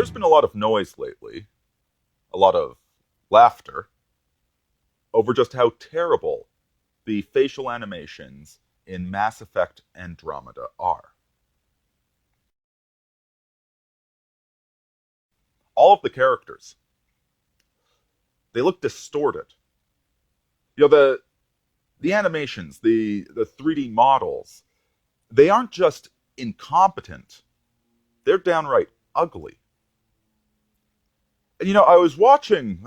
there's been a lot of noise lately, a lot of laughter, over just how terrible the facial animations in Mass Effect Andromeda are. All of the characters, they look distorted. You know, the animations, the 3D models, they aren't just incompetent, they're downright ugly. And I was watching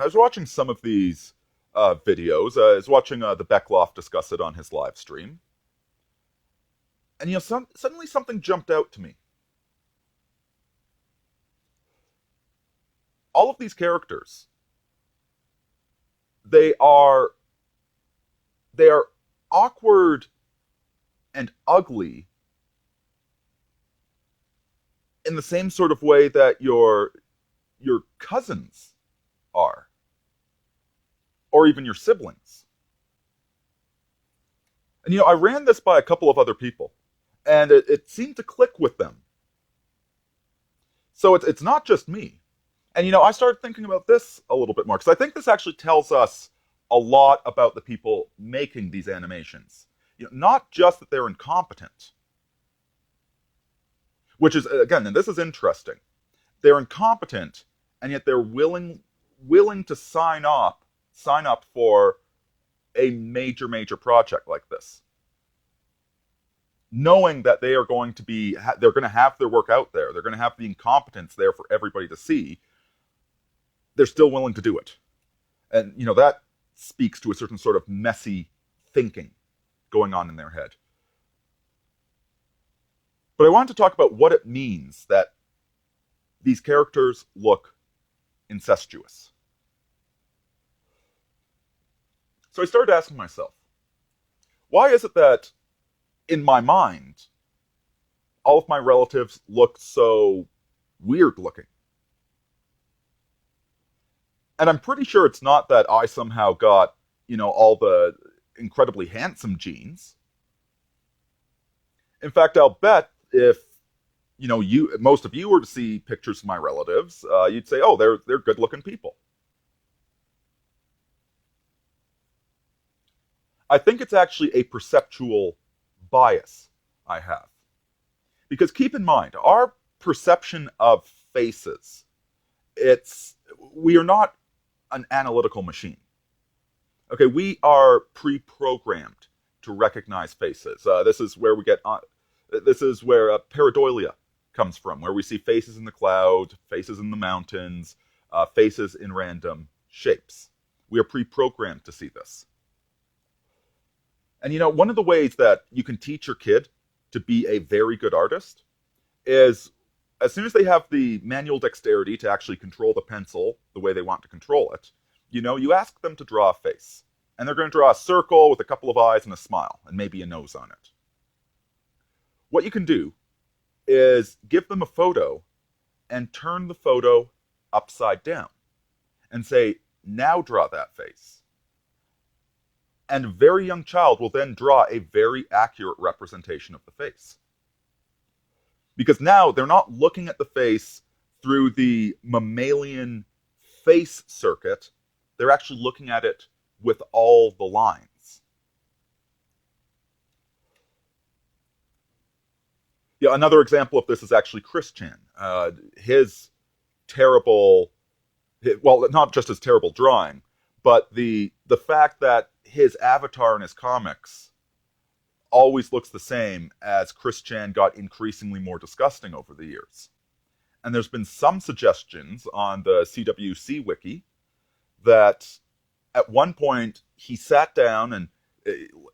some of these videos. I was watching the Beckloff discuss it on his live stream, and suddenly something jumped out to me. All of these characters, they are awkward and ugly in the same sort of way that your cousins are, or even your siblings. And I ran this by a couple of other people, and it seemed to click with them. So it's not just me. And I started thinking about this a little bit more, because I think this actually tells us a lot about the people making these animations. Not just that they're incompetent, which is, again, and this is interesting. They're incompetent, and yet they're willing to sign up for a major project like this, knowing that they are going to they're going to have their work out there. They're going to have the incompetence there for everybody to see. They're still willing to do it. And, that speaks to a certain sort of messy thinking going on in their head. But I wanted to talk about what it means that these characters look incestuous. So I started asking myself, why is it that, in my mind, all of my relatives look so weird looking? And I'm pretty sure it's not that I somehow got, all the incredibly handsome genes. In fact, I'll bet if, most of you were to see pictures of my relatives, you'd say, oh, they're good-looking people. I think it's actually a perceptual bias I have. Because keep in mind, our perception of faces, we are not an analytical machine. Okay, we are pre-programmed to recognize faces. This is where pareidolia comes from, where we see faces in the cloud, faces in the mountains, faces in random shapes. We are pre-programmed to see this. And one of the ways that you can teach your kid to be a very good artist is, as soon as they have the manual dexterity to actually control the pencil the way they want to control it, you ask them to draw a face. And they're going to draw a circle with a couple of eyes and a smile, and maybe a nose on it. What you can do is give them a photo and turn the photo upside down and say, now draw that face. And a very young child will then draw a very accurate representation of the face. Because now they're not looking at the face through the mammalian face circuit. They're actually looking at it with all the lines. Yeah, another example of this is actually Chris Chan. His terrible, well, not just his terrible drawing, but the fact that his avatar in his comics always looks the same as Chris Chan got increasingly more disgusting over the years. And there's been some suggestions on the CWC wiki that at one point he sat down and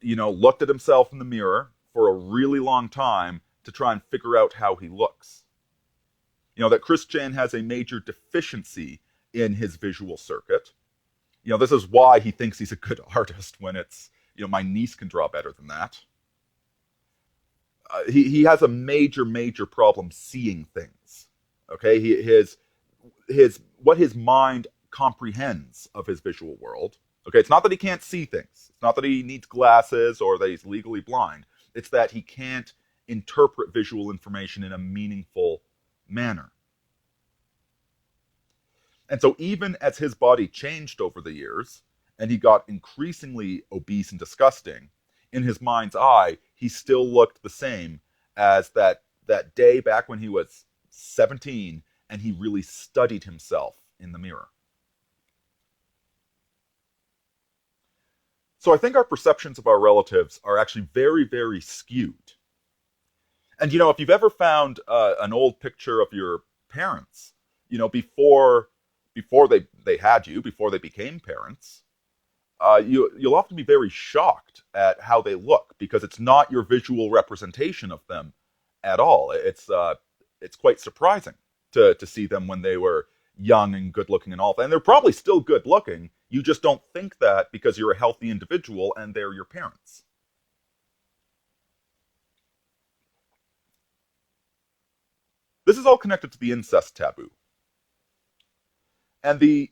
looked at himself in the mirror for a really long time to try and figure out how he looks. That Chris Chan has a major deficiency in his visual circuit. This is why he thinks he's a good artist when it's, my niece can draw better than that. He has a major problem seeing things. Okay, what his mind comprehends of his visual world. Okay, it's not that he can't see things. It's not that he needs glasses or that he's legally blind. It's that he can't interpret visual information in a meaningful manner. And so even as his body changed over the years and he got increasingly obese and disgusting, in his mind's eye, he still looked the same as that day back when he was 17 and he really studied himself in the mirror. So I think our perceptions of our relatives are actually very, very skewed. And if you've ever found an old picture of your parents, before they had you, before they became parents, you'll often be very shocked at how they look because it's not your visual representation of them at all. It's quite surprising to see them when they were young and good looking and all that. And they're probably still good looking. You just don't think that because you're a healthy individual and they're your parents. This is all connected to the incest taboo. And the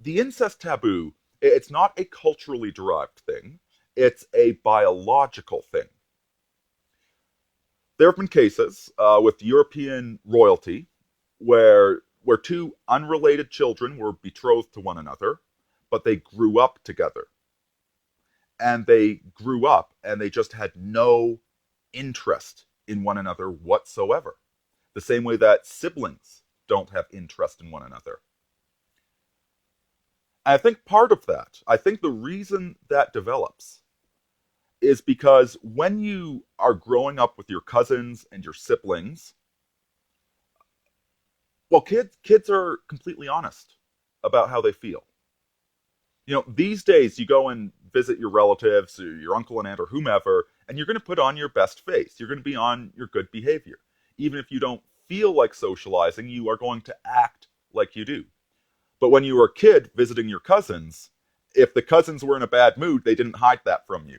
incest taboo, it's not a culturally derived thing, it's a biological thing. There have been cases with European royalty where two unrelated children were betrothed to one another, but they grew up together. And they grew up and they just had no interest in one another whatsoever. The same way that siblings don't have interest in one another. And I think part of that, I think the reason that develops is because when you are growing up with your cousins and your siblings, well, kids are completely honest about how they feel. These days you go and visit your relatives or your uncle and aunt or whomever, and you're going to put on your best face. You're going to be on your good behavior. Even if you don't feel like socializing, you are going to act like you do. But when you were a kid visiting your cousins, if the cousins were in a bad mood, they didn't hide that from you.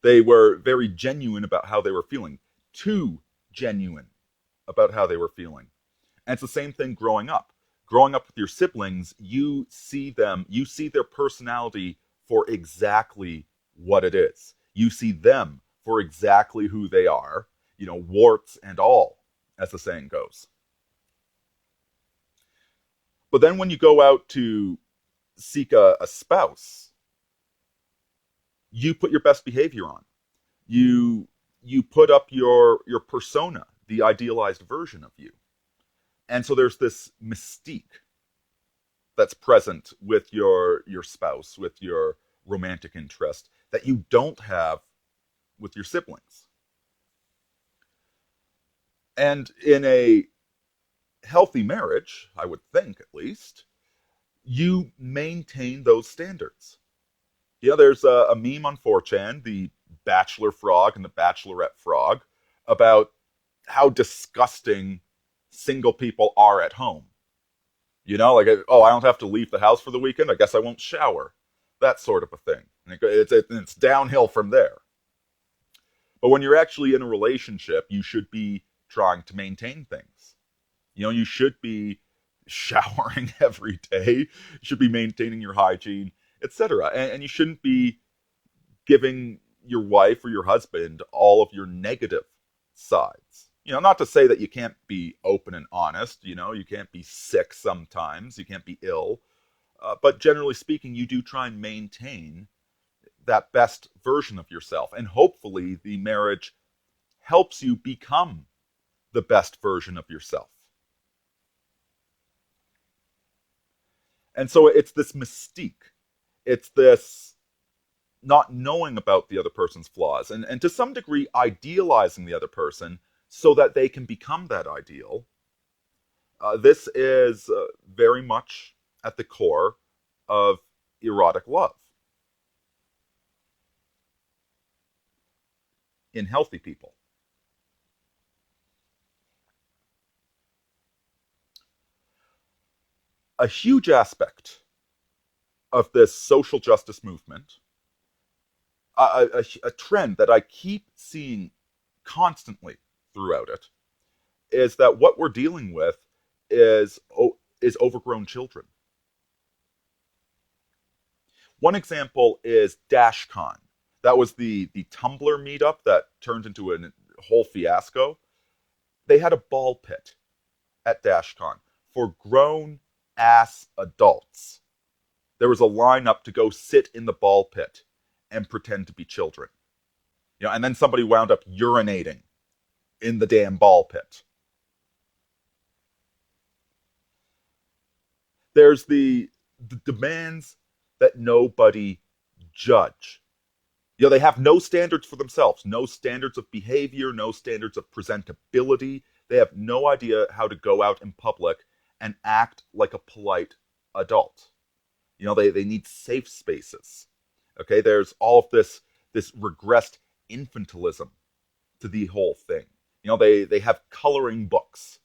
They were very genuine about how they were feeling. Too genuine about how they were feeling. And it's the same thing growing up. Growing up with your siblings, you see their personality for exactly what it is. You see them for exactly who they are, warts and all, as the saying goes. But then when you go out to seek a spouse, you put your best behavior on. You put up your persona, the idealized version of you. And so there's this mystique that's present with your spouse, with your romantic interest, that you don't have with your siblings. And in a healthy marriage, I would think at least, you maintain those standards. There's a meme on 4chan, the bachelor frog and the bachelorette frog, about how disgusting single people are at home. Like, oh, I don't have to leave the house for the weekend. I guess I won't shower. That sort of a thing. And it's downhill from there. But when you're actually in a relationship, you should be trying to maintain things. You should be showering every day. You should be maintaining your hygiene, etc. And you shouldn't be giving your wife or your husband all of your negative sides. Not to say that you can't be open and honest. You can't be sick sometimes. You can't be ill. But generally speaking, you do try and maintain that best version of yourself. And hopefully the marriage helps you become the best version of yourself. And so it's this mystique. It's this not knowing about the other person's flaws and to some degree idealizing the other person so that they can become that ideal. This is very much at the core of erotic love in healthy people. A huge aspect of this social justice movement, a trend that I keep seeing constantly throughout it, is that what we're dealing with is overgrown children. One example is DashCon. That was the Tumblr meetup that turned into a whole fiasco. They had a ball pit at DashCon for grown ass adults. There was a lineup to go sit in the ball pit and pretend to be children. And then somebody wound up urinating in the damn ball pit. There's the demands that nobody judge. They have no standards for themselves, no standards of behavior, no standards of presentability. They have no idea how to go out in public and act like a polite adult. They need safe spaces. Okay, there's all of this regressed infantilism to the whole thing. They have coloring books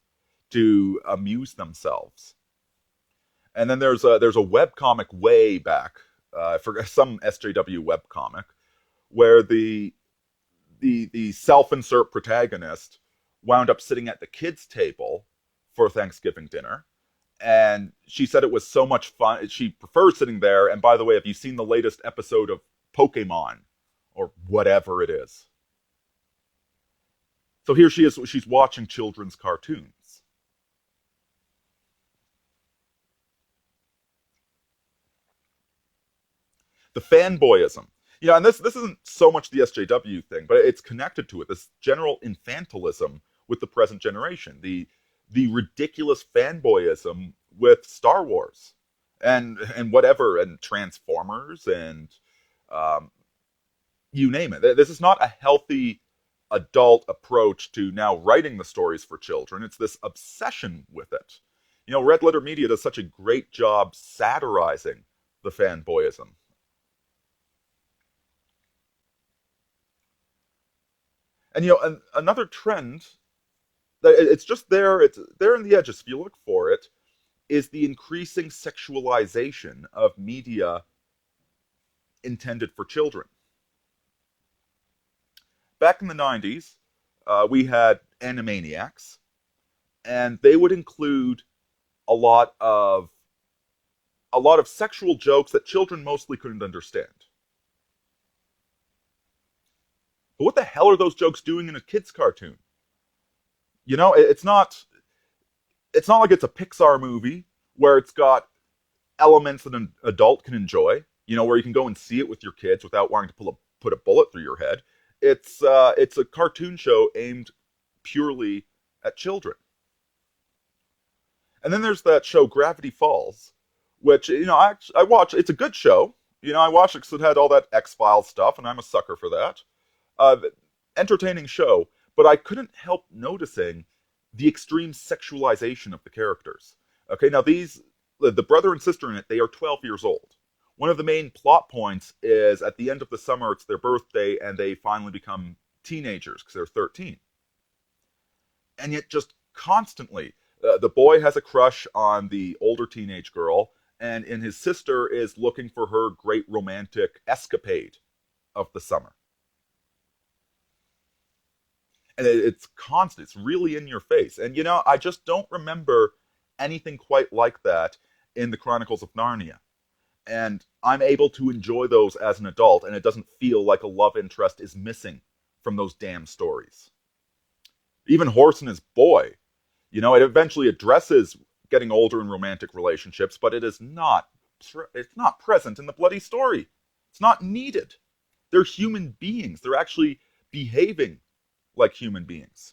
to amuse themselves. And then there's a webcomic way back, for some SJW webcomic, where the self-insert protagonist wound up sitting at the kids' table for Thanksgiving dinner. And she said it was so much fun. She prefers sitting there. And by the way, have you seen the latest episode of Pokemon or whatever it is? So here she is. She's watching children's cartoons. The fanboyism. And this isn't so much the SJW thing, but it's connected to it. This general infantilism with the present generation. The ridiculous fanboyism with Star Wars and whatever, and Transformers, and you name it. This is not a healthy adult approach to now writing the stories for children. It's this obsession with it. Red Letter Media does such a great job satirizing the fanboyism. And another trend, it's just there, it's there in the edges if you look for it, is the increasing sexualization of media intended for children. Back in the 90s, we had Animaniacs, and they would include a lot of sexual jokes that children mostly couldn't understand. But what the hell are those jokes doing in a kid's cartoon? It's not like it's a Pixar movie where it's got elements that an adult can enjoy, where you can go and see it with your kids without wanting to put a bullet through your head. It's a cartoon show aimed purely at children. And then there's that show Gravity Falls, which I watch. It's a good show. I watched it because it had all that X-Files stuff, and I'm a sucker for that. Entertaining show, but I couldn't help noticing the extreme sexualization of the characters. Okay, now the brother and sister in it, they are 12 years old. One of the main plot points is at the end of the summer, it's their birthday, and they finally become teenagers because they're 13. And yet just constantly, the boy has a crush on the older teenage girl, and his sister is looking for her great romantic escapade of the summer. And it's constant. It's really in your face. And I just don't remember anything quite like that in the Chronicles of Narnia. And I'm able to enjoy those as an adult, and it doesn't feel like a love interest is missing from those damn stories. Even Horse and His Boy, it eventually addresses getting older in romantic relationships, but it's not present in the bloody story. It's not needed. They're human beings. They're actually behaving like human beings.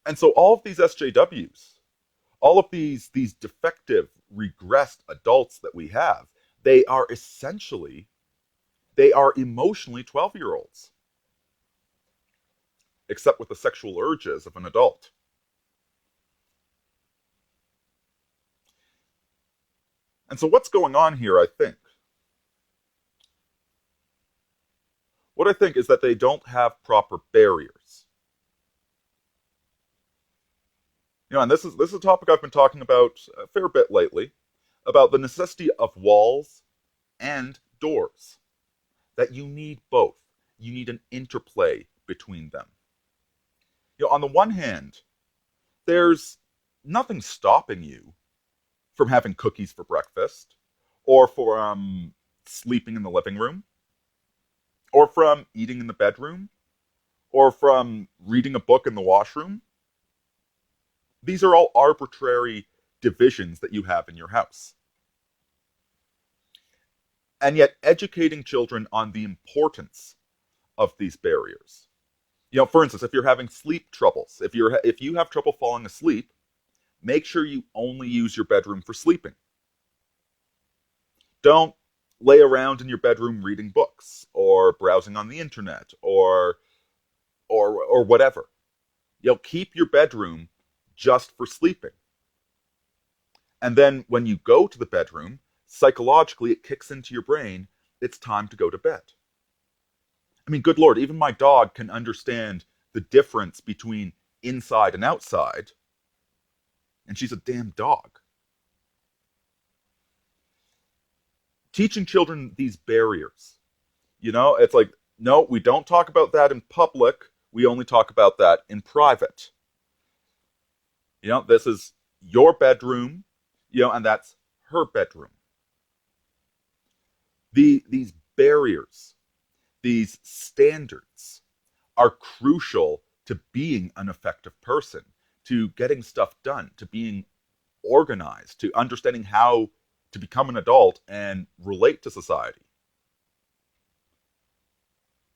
And so all of these SJWs, all of these defective, regressed adults that we have, they are emotionally 12-year-olds. Except with the sexual urges of an adult. And so what's going on here, I think? What I think is that they don't have proper barriers. And this is a topic I've been talking about a fair bit lately, about the necessity of walls and doors. That you need both. You need an interplay between them. On the one hand, there's nothing stopping you from having cookies for breakfast, or from sleeping in the living room, or from eating in the bedroom, or from reading a book in the washroom. these are all arbitrary divisions that you have in your house. And yet educating children on the importance of these barriers. For instance, if you're having sleep troubles, if you have trouble falling asleep, make sure you only use your bedroom for sleeping. Don't lay around in your bedroom reading books or browsing on the internet or whatever. Keep your bedroom just for sleeping. And then when you go to the bedroom, psychologically it kicks into your brain, it's time to go to bed. I mean, good Lord, even my dog can understand the difference between inside and outside, and she's a damn dog. Teaching children these barriers. It's like, no, we don't talk about that in public. We only talk about that in private. This is your bedroom, and that's her bedroom. These barriers, these standards are crucial to being an effective person, to getting stuff done, to being organized, to understanding how to become an adult and relate to society.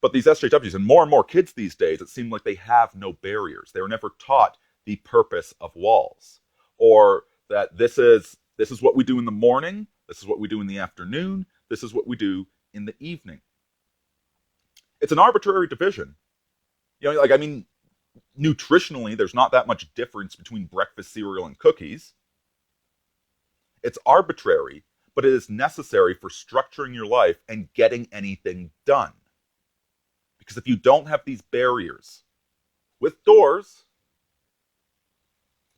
But these SJWs, and more kids these days, it seems like they have no barriers. They were never taught the purpose of walls, or that this is what we do in the morning, this is what we do in the afternoon, this is what we do in the evening. It's an arbitrary division. Nutritionally, there's not that much difference between breakfast cereal and cookies. It's arbitrary, but it is necessary for structuring your life and getting anything done. Because if you don't have these barriers with doors,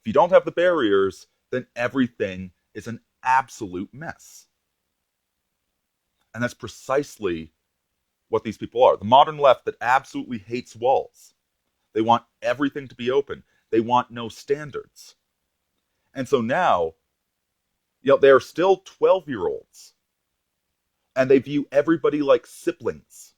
if you don't have the barriers, then everything is an absolute mess. And that's precisely what these people are. The modern left that absolutely hates walls. They want everything to be open. They want no standards. And so now, they're still 12-year-olds. And they view everybody like siblings,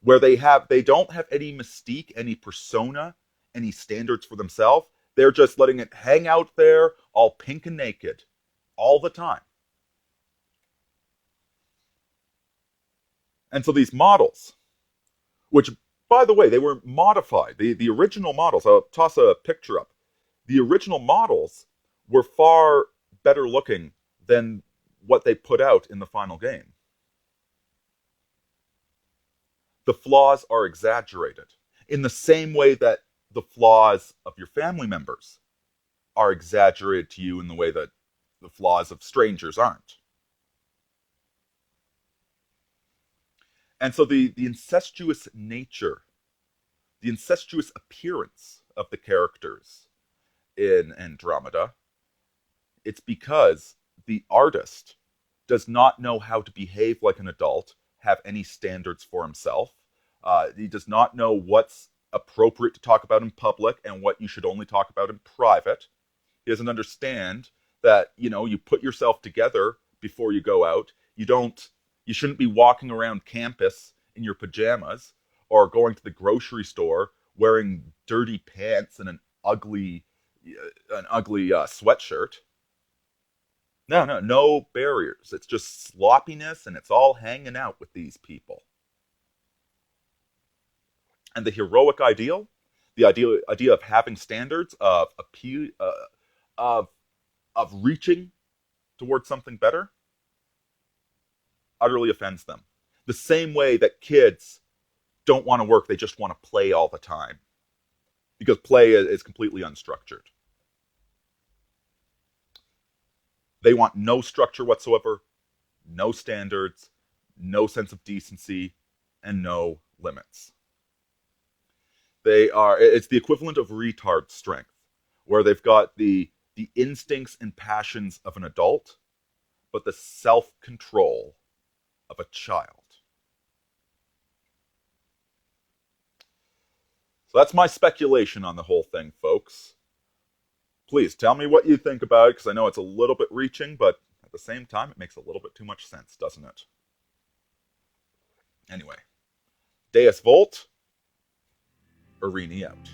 where they don't have any mystique, any persona, any standards for themselves. They're just letting it hang out there, all pink and naked, all the time. And so these models, which, by the way, they were modified. The original models, I'll toss a picture up. The original models were far better looking than what they put out in the final game. The flaws are exaggerated in the same way that the flaws of your family members are exaggerated to you in the way that the flaws of strangers aren't. And so the incestuous nature, the incestuous appearance of the characters in Andromeda, it's because the artist does not know how to behave like an adult, have any standards for himself. He does not know what's appropriate to talk about in public and what you should only talk about in private. He doesn't understand that, you put yourself together before you go out. You shouldn't be walking around campus in your pajamas or going to the grocery store wearing dirty pants and an ugly sweatshirt. No barriers. It's just sloppiness, and it's all hanging out with these people. And the heroic ideal, the idea of having standards, of appeal, of reaching towards something better, utterly offends them. The same way that kids don't want to work, they just want to play all the time. Because play is completely unstructured. They want no structure whatsoever, no standards, no sense of decency, and no limits. It's the equivalent of retard strength, where they've got the instincts and passions of an adult, but the self-control of a child. So that's my speculation on the whole thing, folks. Please tell me what you think about it, because I know it's a little bit reaching, but at the same time, it makes a little bit too much sense, doesn't it? Anyway, Deus Volt, Aurini out.